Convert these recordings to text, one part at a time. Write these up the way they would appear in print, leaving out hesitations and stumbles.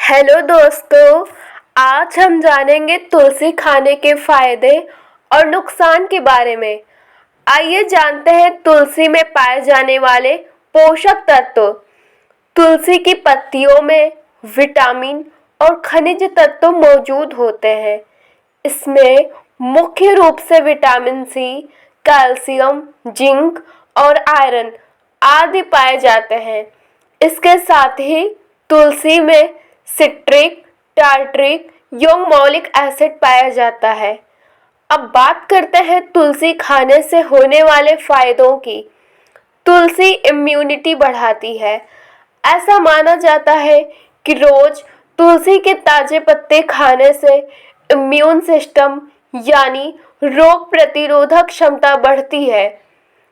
Hello दोस्तों। आज हम जानेंगे तुलसी खाने के फायदे और नुकसान के बारे में। आइए जानते हैं तुलसी में पाए जाने वाले पोषक तत्व। तुलसी की पत्तियों में विटामिन और खनिज तत्व मौजूद होते हैं। इसमें मुख्य रूप से विटामिन सी, कैल्शियम, जिंक और आयरन आदि पाए जाते हैं। इसके साथ ही तुलसी में सिट्रिक, टार्ट्रिक यौगिक एसिड पाया जाता है। अब बात करते हैं तुलसी खाने से होने वाले फायदों की। तुलसी इम्यूनिटी बढ़ाती है। ऐसा माना जाता है कि रोज तुलसी के ताजे पत्ते खाने से इम्यून सिस्टम यानी रोग प्रतिरोधक क्षमता बढ़ती है।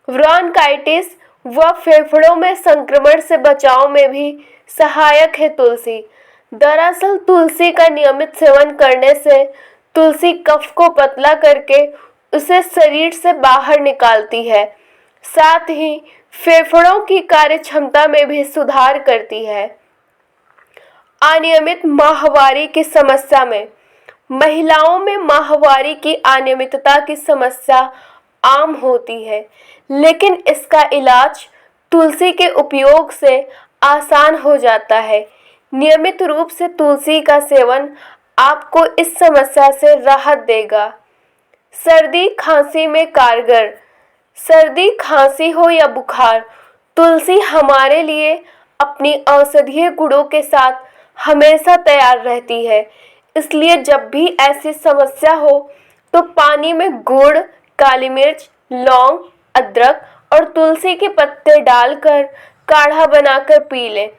ब्रोंकाइटिस व फेफड़ों में संक्रमण से बचाव में भी सहायक है तुलसी। दरअसल तुलसी का नियमित सेवन करने से तुलसी कफ को पतला करके उसे शरीर से बाहर निकालती है। साथ ही फेफड़ों की कार्य क्षमता में भी सुधार करती है। अनियमित माहवारी की समस्या में महिलाओं में माहवारी की अनियमितता की समस्या आम होती है, लेकिन इसका इलाज तुलसी के उपयोग से आसान हो जाता है। नियमित रूप से तुलसी का सेवन आपको इस समस्या से राहत देगा। सर्दी खांसी में कारगर। सर्दी खांसी हो या बुखार, तुलसी हमारे लिए अपनी औषधीय गुणों के साथ हमेशा तैयार रहती है। इसलिए जब भी ऐसी समस्या हो तो पानी में गुड़, काली मिर्च, लौंग, अदरक और तुलसी के पत्ते डालकर काढ़ा बनाकर पी लें।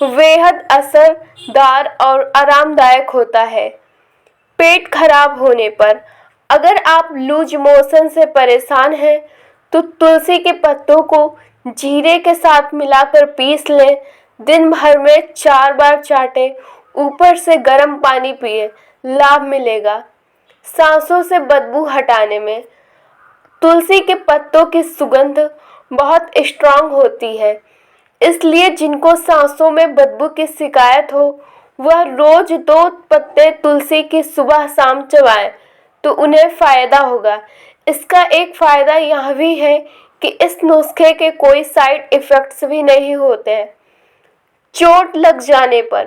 बेहद असरदार और आरामदायक होता है। पेट खराब होने पर, अगर आप लूज मोशन से परेशान हैं तो तुलसी के पत्तों को जीरे के साथ मिलाकर पीस लें। दिन भर में 4 बार चाटें, ऊपर से गर्म पानी पिए, लाभ मिलेगा। सांसों से बदबू हटाने में तुलसी के पत्तों की सुगंध बहुत स्ट्रांग होती है, इसलिए जिनको सांसों में बदबू की शिकायत हो वह रोज 2 पत्ते तुलसी की सुबह शाम चबाएं तो उन्हें फायदा होगा। इसका एक फायदा यह भी है कि इस नुस्खे के कोई साइड इफ़ेक्ट्स भी नहीं होते हैं। चोट लग जाने पर,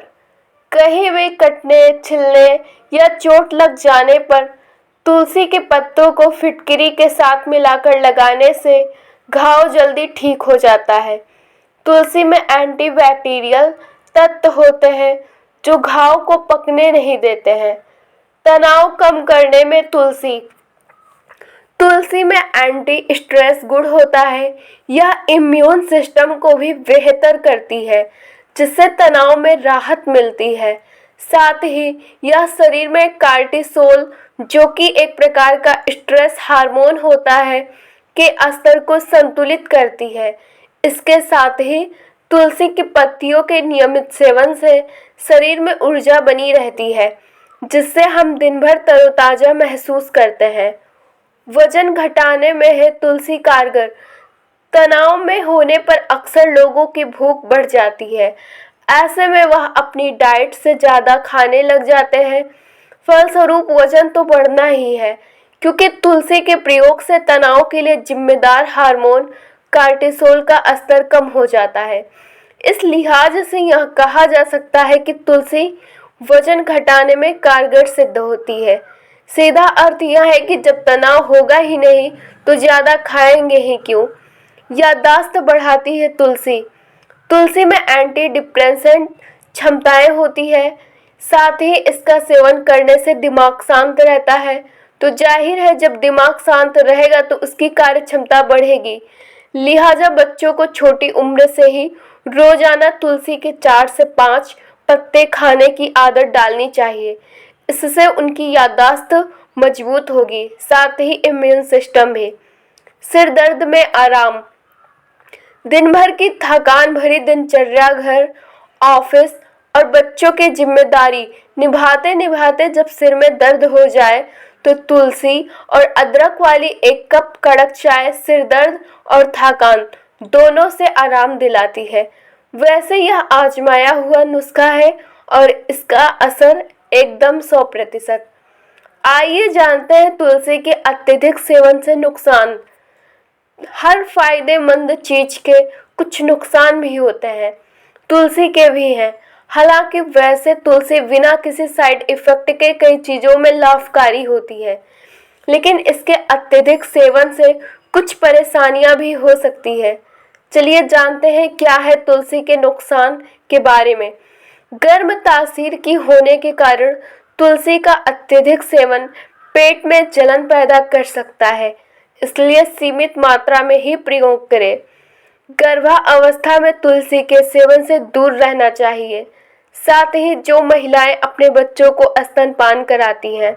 कहीं भी कटने, छिलने या चोट लग जाने पर तुलसी के पत्तों को फिटकरी के साथ मिलाकर लगाने से घाव जल्दी ठीक हो जाता है। तुलसी में एंटीबैक्टीरियल तत्व होते हैं जो घाव को पकने नहीं देते हैं। तनाव कम करने में तुलसी में एंटी स्ट्रेस गुण होता है। यह इम्यून सिस्टम को भी बेहतर करती है, जिससे तनाव में राहत मिलती है। साथ ही यह शरीर में कार्टिसोल, जो कि एक प्रकार का स्ट्रेस हार्मोन होता है, के स्तर को संतुलित करती है। इसके साथ ही तुलसी की पत्तियों के नियमित सेवन से शरीर में ऊर्जा बनी रहती है, जिससे हम दिन भर तरोताजा महसूस करते हैं। वजन घटाने में है तुलसी कारगर। तनाव में होने पर अक्सर लोगों की भूख बढ़ जाती है। ऐसे में वह अपनी डाइट से ज़्यादा खाने लग जाते हैं। फलस्वरूप वजन तो बढ़ना ही है, क्योंकि तुलसी के प्रयोग से तनाव के लिए जिम्मेदार हार्मोन कार्टिसोल का स्तर कम हो जाता है। इस लिहाज से यह कहा जा सकता है कि तुलसी वजन घटाने में कारगर सिद्ध होती है। सीधा अर्थ यह है कि जब तनाव होगा ही नहीं तो ज़्यादा खाएंगे ही क्यों। याददाश्त बढ़ाती है तुलसी में एंटी डिप्रेसेंट क्षमताएं होती है। साथ ही इसका सेवन करने से दिमाग शांत रहता है, तो जाहिर है जब दिमाग शांत रहेगा तो उसकी कार्य क्षमता बढ़ेगी। लिहाजा बच्चों को छोटी उम्र से ही रोजाना तुलसी के 4 से 5 पत्ते खाने की आदत डालनी चाहिए। इससे उनकी याददाश्त मजबूत होगी, साथ ही इम्यून सिस्टम भी। सिर दर्द में आराम। दिन भर की थकान भरी दिनचर्या, घर, ऑफिस और बच्चों की जिम्मेदारी निभाते निभाते जब सिर में दर्द हो जाए तो तुलसी और अदरक वाली 1 कप कड़क चाय सिर दर्द और थकान दोनों से आराम दिलाती है। वैसे यह आजमाया हुआ नुस्खा है और इसका असर एकदम 100%। आइए जानते हैं तुलसी के अत्यधिक सेवन से नुकसान। हर फायदेमंद चीज के कुछ नुकसान भी होते हैं, तुलसी के भी हैं। हालांकि वैसे तुलसी बिना किसी साइड इफेक्ट के कई चीजों में लाभकारी होती है, लेकिन इसके अत्यधिक सेवन से कुछ परेशानियां भी हो सकती है। चलिए जानते हैं क्या है तुलसी के नुकसान के बारे में। गर्म तासीर की होने के कारण तुलसी का अत्यधिक सेवन पेट में जलन पैदा कर सकता है, इसलिए सीमित मात्रा में ही प्रयोग करें। गर्भावस्था में तुलसी के सेवन से दूर रहना चाहिए। साथ ही जो महिलाएं अपने बच्चों को स्तनपान कराती हैं,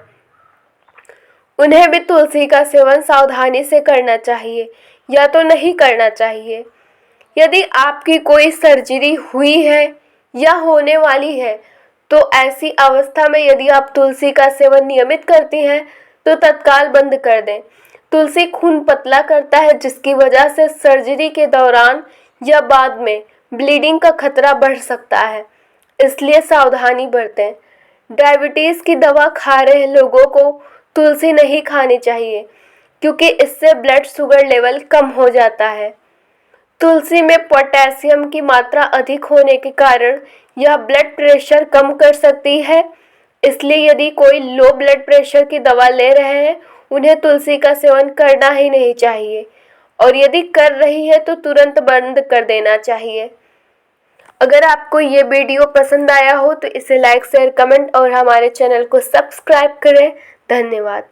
उन्हें भी तुलसी का सेवन सावधानी से करना चाहिए या तो नहीं करना चाहिए। यदि आपकी कोई सर्जरी हुई है या होने वाली है, तो ऐसी अवस्था में यदि आप तुलसी का सेवन नियमित करती हैं तो तत्काल बंद कर दें। तुलसी खून पतला करता है, जिसकी वजह से सर्जरी के दौरान या बाद में ब्लीडिंग का खतरा बढ़ सकता है, इसलिए सावधानी बरतें। डायबिटीज़ की दवा खा रहे लोगों को तुलसी नहीं खानी चाहिए, क्योंकि इससे ब्लड शुगर लेवल कम हो जाता है। तुलसी में पोटेशियम की मात्रा अधिक होने के कारण यह ब्लड प्रेशर कम कर सकती है, इसलिए यदि कोई लो ब्लड प्रेशर की दवा ले रहे हैं, उन्हें तुलसी का सेवन करना ही नहीं चाहिए, और यदि कर रही है तो तुरंत बंद कर देना चाहिए। अगर आपको ये वीडियो पसंद आया हो तो इसे लाइक, शेयर, कमेंट और हमारे चैनल को सब्सक्राइब करें। धन्यवाद।